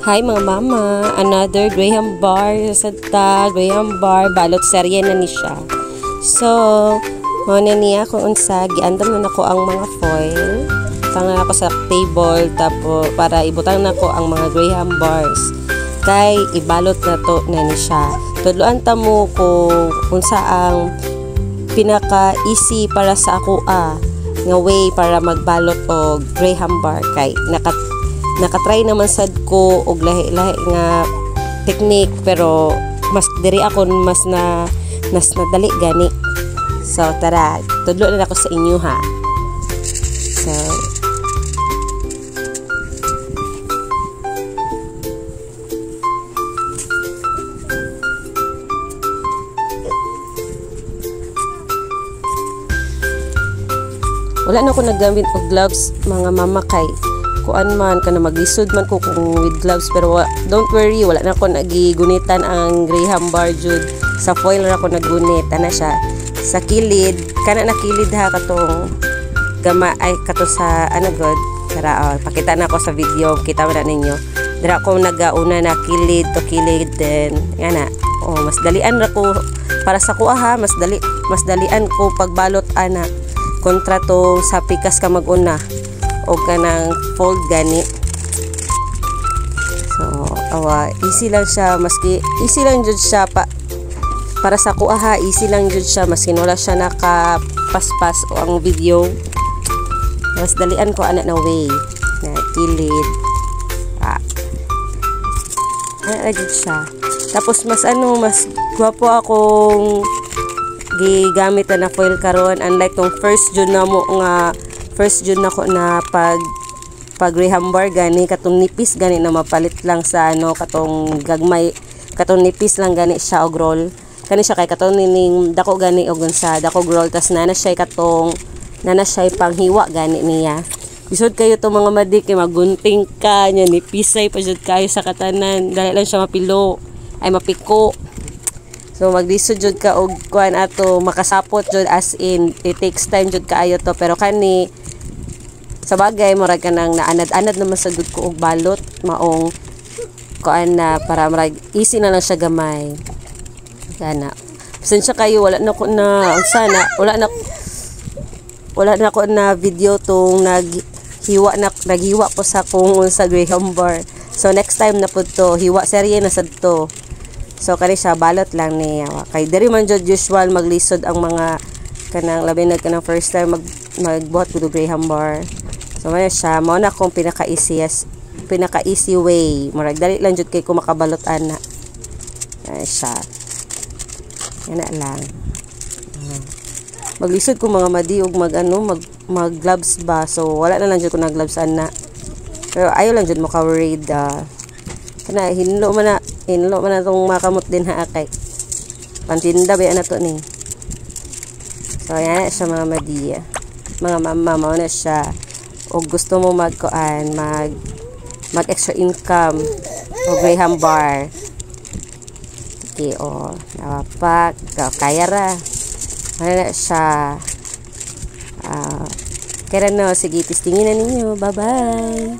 Hi mga mama, another Graham bar sa Graham bar balot serye na ni siya. So, mo na niya kung unsa giandam na nako ang mga foil. Tangan ako sa table tapo para ibutang nako ang mga Graham bars. Kay ibalot na to na ni siya. Tudloan ta mo kung unsa ang pinaka easy para sa ako nga way para magbalot og Graham bar kay nakatry naman sad ko og lahi-lahi nga technique pero mas diri ako mas nadali gani. So tara, tudlo na ako sa inyo ha. So wala na ako naggamit og gloves mga mama kay kuan man kana maglisod man ko kung with gloves pero don't worry wala na ako nagigunitan ang Graham bar jud sa foil ra ko nagunit ana siya sa kilid kana na kilid ha katong gama ay kato sa ano god tara pakita na ako sa video kita man ninyo dira ko nagauna na kilid to kilid then ana mas dalian ra ko para sa kuha ha mas dalian ko pagbalot ana kontra to sa pikas ka maguna o kanang fold gani. So easy lang siya maski easy lang jud siya para sa kuha ha easy lang jud siya maski wala siya nakapaspas o ang video mas dalian ko ana na way na kilid ana jud siya tapos mas gwapo akong gigamit na foil karon unlike tong first jud na mo nga first jud nako na pag Graham bar gani katong nipis gani na mapalit lang sa katong gagmay katong nipis lang gani siya og roll kani siya kay katong ning dako gani og sa dako roll tas nana siya panghiwa gani niya bisod kayo to mga madi kay magunting ka nya nipisay pa jud kayo sa katanan dali lang siya mapilo ay mapiko. So maglisod jud ka og kuan ato makasapot jud as in it takes time jud kaayo to pero kani sa bagay murag kanang naanad-anad naman sa gud ko og balot maong kuan na para murag easy na lang siya gamay. Kana. Pasensya kayo wala na ko na wala na ko na video tong naghiwa ko sa kung sa Graham bar. So next time na pud to hiwa serye na sad to. So kani siya balot lang niya. Kay diri man jud usual maglisod ang mga kanang labi na kanang first time magbuhat ko Graham bar. So man siya mao na akong pinaka easy way. Murag dali lang jud kay ko makabalot ana. Ay siya. Yana lang. Maglisod ko mga madi og mag gloves ba. So wala na lang jud ko nag gloves ana. Pero ayo lang jud mo ka-worried kana hinlo man na tong makamot din ha kay pantinda ba na to ni. So yan siya mga madiya mga mama mao na siya o gusto mo mag extra income o Graham bar okay nawapak kaya ra ano na siya kaya no sige testingin na ninyo bye bye.